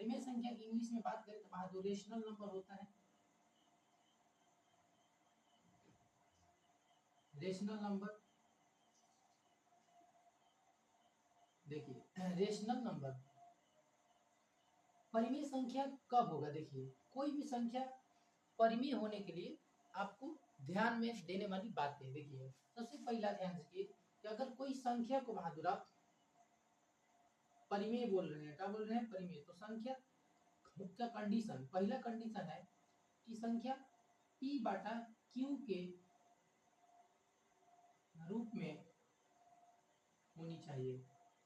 परिमेय संख्या की इंग्लिश में बात करें तो बहादुर रेशनल नंबर होता है। रेशनल नंबर, देखिए रेशनल नंबर परिमेय संख्या कब होगा? देखिए कोई भी संख्या परिमेय होने के लिए आपको ध्यान में देने वाली बातें, देखिए सबसे पहला ध्यान रखिए कि अगर कोई संख्या को बहादुर आप परिमेय बोल रहे हैं, क्या बोल रहे हैं? परिमेय। तो संख्या का कंडीशन, पहला कंडीशन है कि संख्या p बटा q के रूप में होनी चाहिए।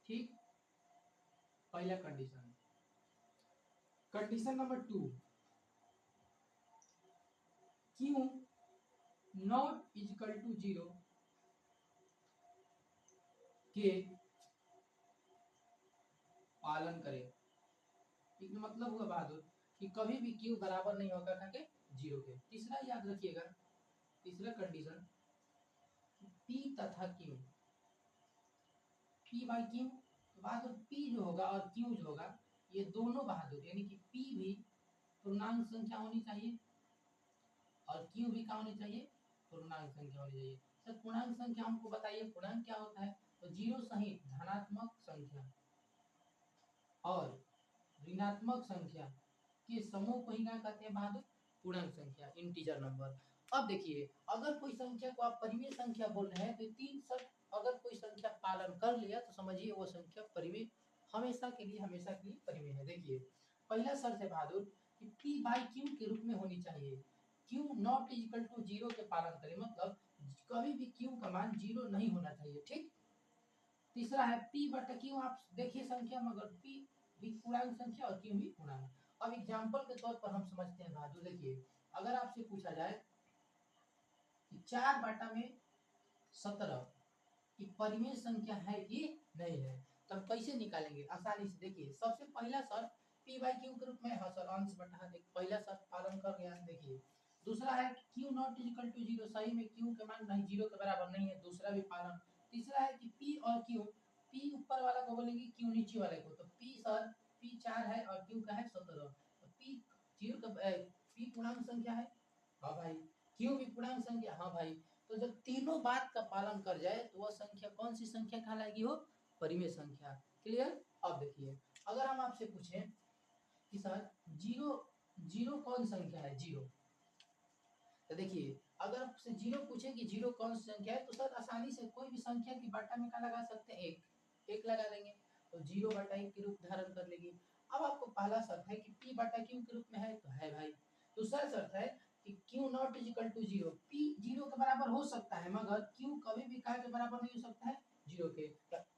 ठीक, पहला condition. Condition number 2, q not equal to 0 के पालन करे। एक मतलब हुआ बहादुर कि कभी भी q बराबर नहीं होगा के 0 के। तीसरा याद रखिएगा, तीसरा कंडीशन p तथा q, p बाई q, तो बहादुर p जो होगा और q जो होगा ये दोनों बहादुर यानी कि p भी पूर्णांक संख्या होनी चाहिए और q भी क्या होनी चाहिए? पूर्णांक संख्या होनी चाहिए। सर पूर्णांक संख्या हमको बताइए, पूर्णांक क्या होता है? तो 0 सहित धनात्मक संख्या और ऋणात्मक संख्या के समूह को ही क्या कहते हैं बहादुर? पूर्णांक संख्या, इंटीजर नंबर। अब देखिए अगर कोई संख्या को आप परिमेय संख्या बोल रहे हैं तो तीन शर्त अगर कोई संख्या पालन कर लिया तो समझिए वो संख्या परिमेय हमेशा के लिए परिमेय है। देखिए पहला शर्त है बहादुर कि p बाई q के रूप में होनी चाहिए। q नॉट इक्वल टू 0 के पालन करें, मतलब कभी भी q का मान 0 नहीं होना चाहिए। ठीक, तीसरा है p बटा q। आप देखिए संख्या मगर p भी पूर्णांक संख्या और q भी पूर्णांक। अब एग्जांपल के तौर पर हम समझते हैं बहादुर, देखिए अगर आपसे पूछा जाए कि 4 बटा में 17 की परिमेय संख्या है कि नहीं है, तो हम कैसे निकालेंगे? आसानी से देखिए सबसे पहला शर्त p बाई q के रूप में है सर, अंश बटा, देख पहला शर्त पालन कर गया। देखिए दूसरा है q नॉट इक्वल टू 0, सही में q के मान नहीं 0 के बराबर नहीं है, दूसरा भी पालन। तीसरा है कि p और q, p ऊपर वाला को बोलेंगे q नीचे वाले को, तो p सर p 4 है और q का है 17, तो p 0 का p पूर्णांक संख्या है, हाँ भाई, q भी पूर्णांक संख्या, हाँ भाई। तो जब तीनों बात का पालन कर जाए तो वह संख्या कौन सी संख्या कहलाएगी? हो परिमेय संख्या। क्लियर? अब देखिए अगर हम आपसे पूछें कि सर जीरो जीरो कौन संख्या है? जीरो, तो देखिए अगर आपसे जीरो पूछे कि जीरो कौन सी संख्या है तो सर आसानी से कोई भी संख्या की बटा में क्या लगा सकते हैं? एक लगा देंगे, तो 0 बटा 1 के रूप धारण कर लेगी। अब आपको पहला शर्त है कि p बटा q के रूप में है, तो है भाई। दूसरा शर्त है कि q not equal to 0, p 0 के बराबर हो सकता है मगर q कभी भी क्या के बराबर नहीं हो सकता है? 0 के।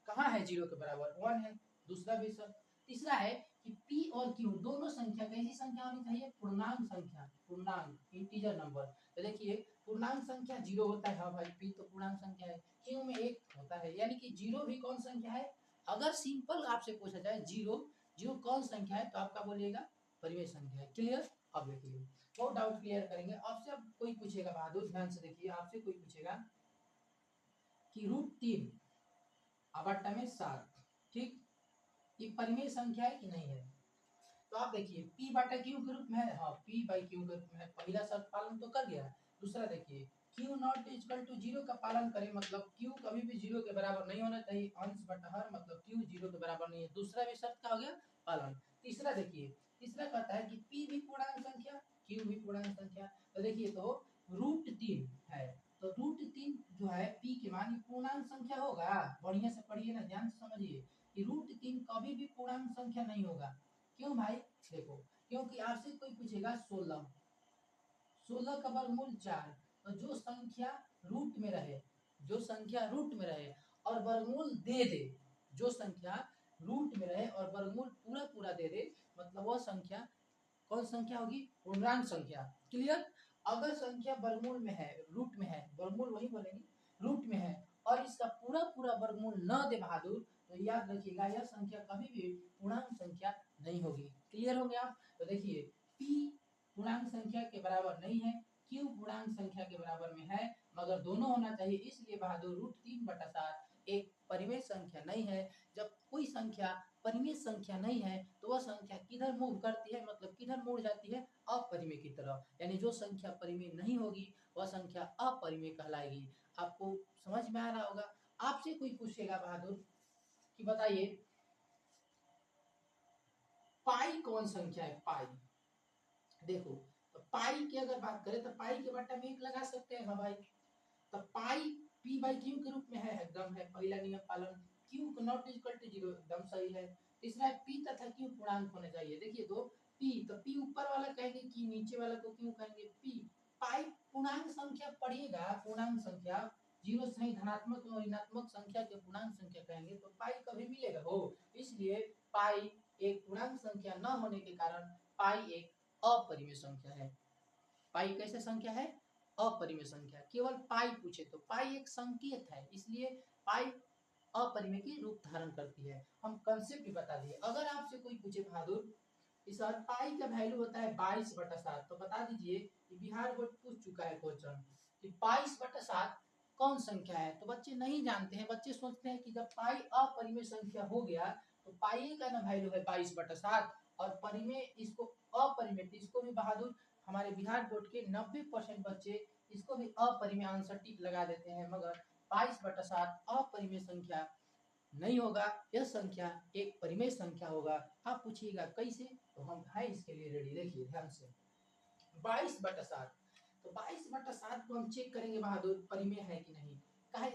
कहाँ है 0 के बराबर? 1 है, दूसरा भी शर्त। तीसरा है कि p और q दोनों संख्या कैसी संख्या होनी चाहिए? पूर्णांक संख्या, पूर्णांक इंटीजर नंबर। तो देखिए पूर्णांक संख्या 0 होता है, हाँ भाई p तो पूर्णांक संख्या है, q में 1 होता है, यानी कि 0 भी कौन संख्या है? अगर सिंपल आपसे पूछा जाए जीरो कौन संख्या है तो आपका बोलिएगा परिमेय संख्या है। क्लियर? अब देखिए बहुत डाउट क्लियर करेंगे आपसे। अब कोई पूछेगा बहादुर ध्यान से देखिए, आपसे कोई पूछेगा कि √3 बटा में 7, ठीक, ये परिमेय संख्या है कि नहीं है? तो आप देखिए p बटा q के रूप में है, हाँ p बाई q के रूप में है, पहला शर्त पालन तो कर गया। दूसरा देखिए q नॉट इक्वल टू 0 का पालन करें, मतलब q कभी भी 0 के बराबर नहीं होना चाहिए, अंश बटा हर, मतलब q 0 के बराबर नहीं है, दूसरा भी शर्त का हो गया पालन। तीसरा देखिए, तीसरा कहता है कि p भी पूर्णांक संख्या, q भी पूर्णांक संख्या। तो देखिए तो √3 है, तो √3 जो है p के मान पूर्णांक संख्या होगा। बढ़िया से पढ़िए ना, ध्यान से समझिए कि √3 कभी भी पूर्णांक संख्या नहीं होगा। क्यों भाई? देखो क्योंकि आपसे कोई पूछेगा 16 का वर्गमूल 4, तो जो संख्या रूट में रहे, जो संख्या रूट में रहे और वर्गमूल दे दे, जो संख्या रूट में रहे और वर्गमूल पूरा पूरा दे दे, मतलब वह संख्या कौन संख्या होगी? पूर्णांक संख्या। क्लियर? अगर संख्या वर्गमूल में है, रूट में है, वर्गमूल वही बोलेंगे, रूट में है और इसका पूरा पूरा वर्गमूल न दे बहादुर, तो याद रखिएगा यह संख्या कभी भी पूर्णांक संख्या नहीं होगी। क्लियर हो गया? तो देखिए p पूर्णांक संख्या के बराबर नहीं है, q पूर्णांक संख्या के बराबर में है, मगर दोनों होना चाहिए, इसलिए बहादुर √3 बटा 7 एक परिमेय संख्या नहीं है। जब कोई कोई संख्या परिमेय संख्या नहीं है तो वह संख्या किधर मूव करती है, मतलब किधर मुड़ जाती है, अपरिमेय की तरफ। यानी जो संख्या परिमेय नहीं होगी वह संख्या अपरिमेय कहलाएगी। आपको समझ में आ रहा होगा। आपसे कोई पूछेगा बहादुर कि बताइए पाई कौन संख्या है, पाई। देखो तो पाई की अगर बात करें तो पाई के बट्टा में 1 लगा सकते हैं। हाँ भाई, तो पाई पी बाई क्यू के रूप में है, एकदम है, पहला नियम पालन। क्यू नॉट इक्वल टू 0 एकदम सही है। तीसरा है पी तथा क्यू पूर्णांक होने चाहिए। देखिए तो पी, तो पी ऊपर वाला कहेंगे कि नीचे वाला को क्यों कहेंगे पी। पाई पूर्णांक संख्या पढ़िएगा, पूर्णांक संख्या 0 से नहीं धनात्मक और ऋणात्मक संख्या के पूर्णांक संख्या कहेंगे तो पाई कभी मिलेगा हो। इसलिए पाई एक पूर्णांक संख्या न होने के कारण पाई एक अपरिमेय संख्या है। पाई कैसे संख्या है, अपरिमेय संख्या। केवल पाई पूछे तो पाई एक संकेत है, इसलिए पाई अपरिमेय की रूप धारण करती है। हम कंसेप्ट भी बता दिए। अगर आपसे कोई पूछे बहादुर इस बार पाई का वैल्यू होता है 22/7, तो बता दीजिए कि बिहार बोर्ड पूछ चुका है क्वेश्चन कि 22/7 कौन संख्या है। तो बच्चे नहीं जानते हैं, बच्चे सोचते हैं कि जब पाई अपरिमेय संख्या हो गया तो पाई का ना वैल्यू है 22/7 और परिमेय इसको अपरिमेय, इसको भी बहादुर हमारे बिहार बोर्ड के 90% बच्चे इसको भी अपरिमेय आंसर टिक लगा देते हैं। मगर 22/7 अपरिमेय संख्या नहीं होगा, यह संख्या एक परिमेय संख्या होगा। आप पूछिएगा कैसे, तो हम है इसके लिए रेडी। देखिए ध्यान से 22/7, तो 22/7 को हम चेक करेंगे बहादुर परिमेय है कि नहीं। कहा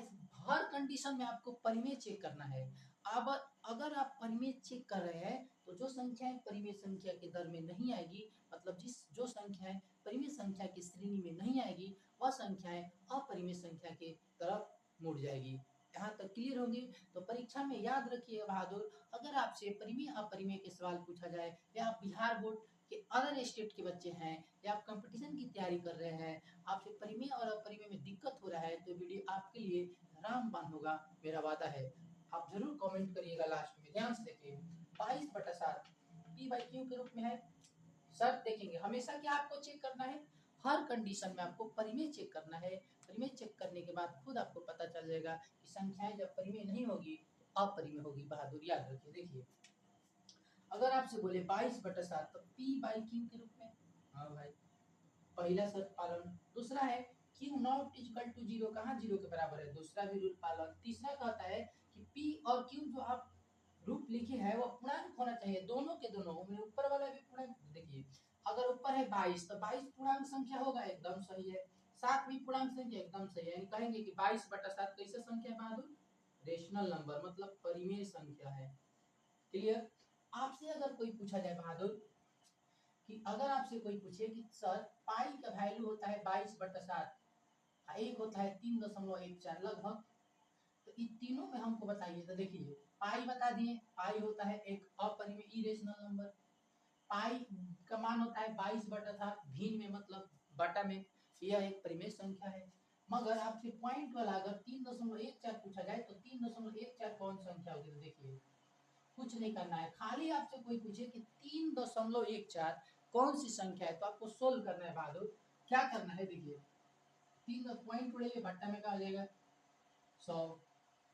हर कंडीशन में आपको परिमेय चेक करना है। अब अगर आप परिमेय चेक कर रहे हैं तो जो संख्याएं परिमेय संख्या के दर में नहीं आएगी, मतलब जो संख्याएं परिमेय संख्या की श्रेणी में नहीं आएगी वह संख्याएं अपरिमेय संख्या के तरफ मुड़ जाएगी। यहाँ तक क्लियर होंगे। तो परीक्षा में याद रखिए बहादुर, अगर आपसे परिमेय अपरिमेय के सवाल पूछा जाए या आप बिहार बोर्ड के अदर स्टेट के बच्चे हैं या आप कंपटीशन की तैयारी कर रहे हैं, आपसे परिमेय और अपरिमेय में दिक्कत हो रहा है, तो वीडियो आपके लिए रामबाण होगा, मेरा वादा है। आप जरूर कमेंट करिएगा लास्ट में। ध्यान से देखिए 22/7 पी बाई क्यू के रूप में है। सर देखेंगे हमेशा क्या आपको चेक करना है, हर कंडीशन में आपको परिमेय चेक करना है। परिमेय चेक करने के बाद खुद आपको पता चल जाएगा कि संख्याएं जब परिमेय नहीं होगी तो अपरिमेय होगी। बहादुर याद रखिए। देखिए अगर आपसे बोले 22/7 तो पी बाई क्यू के रूप में, हाँ भाई पहला शर्त पालन। दूसरा है क्यू नॉट इक्वल टू 0, कहाँ 0 के बराबर है, दूसरा भी रूल पालन। तीसरा कहता है कि पी और क्यू जो आप रूप लिखे है वो पूर्णांक होना चाहिए, दोनों के दोनों, ऊपर वाला भी पूर्णांक। देखिए अगर ऊपर है 22 तो 22 पूर्णांक संख्या होगा, एकदम सही है। 7 भी पूर्णांक संख्या, एकदम सही है। यानी कहेंगे कि 22/7 कैसे संख्या है बहादुर, रेशनल नंबर, मतलब परिमेय संख्या है। क्लियर। आपसे अगर कोई पूछा जाए बहादुर कि अगर आपसे कोई पूछे कि सर पाई का वैल्यू होता है 22/7, एक होता है 3.14 लगभग, तो इन तीनों में हमको बताइए। तो देखिए पाई बता दिए, पाई होता है एक अपरिमेय इरेशनल नंबर। पाई का मान होता है 22/7 भिन्न में, मतलब बटा में, यह एक परिमेय संख्या है। मगर आपसे पॉइंट वाला अगर 3.14 पूछा जाए तो 3.14 कौन संख्या होगी। तो देखिए कुछ नहीं करना है, खाली आपसे कोई पूछे कि 3.14 कौन सी संख्या है तो आपको सोल्व करना है बहादुर। क्या करना है, देखिए 3 पॉइंट उड़ेंगे भट्टा में क्या हो जाएगा 100।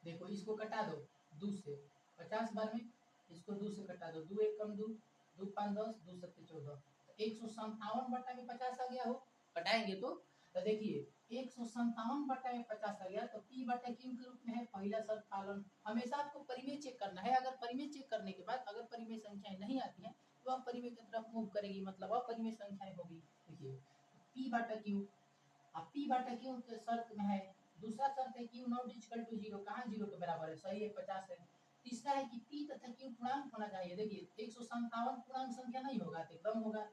देखो इसको कटा दो 2 से 50 बार में, इसको 2 से कटा दो, 2 1 कम 2, 2 5 10, 2 7 14, 157/50 आ गया हो। कटाएंगे तो देखिए 157/50 आ गया, तो पी बटा क्यू के रूप में है। पहला शर्त पालन। हमेशा आपको परिमेय चेक करना है। अगर परिमेय चेक करने के बाद अगर परिमेय संख्याएं नहीं आती हैं तो आप परिमेय की तरफ मूव करेगी, मतलब अपरिमेय संख्याएं होगी। देखिए पी बटा क्यू, अब पी बटा क्यू के शर्त में है। दूसरा शर्त है क्यू नॉट इक्वल टू 0, कहाँ 0 के बराबर है, सही है 50 है। तीसरा है कि पी तथा क्यू पूर्णांक होना चाहिए। देखिए 157 पूर्णांक संख्या नहीं होगा तो एकदम होगा,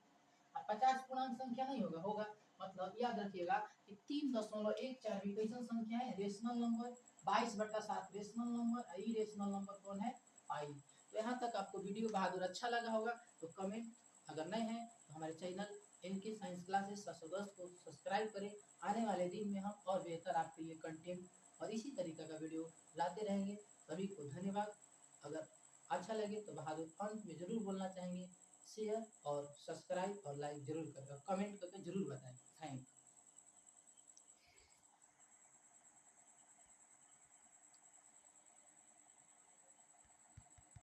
अब 50 पूर्णांक संख्या नहीं होगा, होगा। मतलब याद रखिएगा कि 3.14 भी कैसन संख्या है, rational number. 22/7 rational number, irrational number कौन है, पाई। तो यहाँ तक आपको वीडियो बहादुर अच्छा लगा होगा तो कमेंट, अगर नए हैं तो हमारे चैनल इनके साइंस क्लासेस 710 को सब्सक्राइब करें। आने वाले दिन में हम और बेहतर आपके लिए कंटेंट और इसी तरीके का वीडियो लाते रहेंगे। सभी को धन्यवाद। अगर अच्छा लगे तो बहादुर अंत में जरूर बोलना चाहेंगे शेयर और सब्सक्राइब और लाइक जरूर करें और कमेंट करके जरूर बताएं। थैंक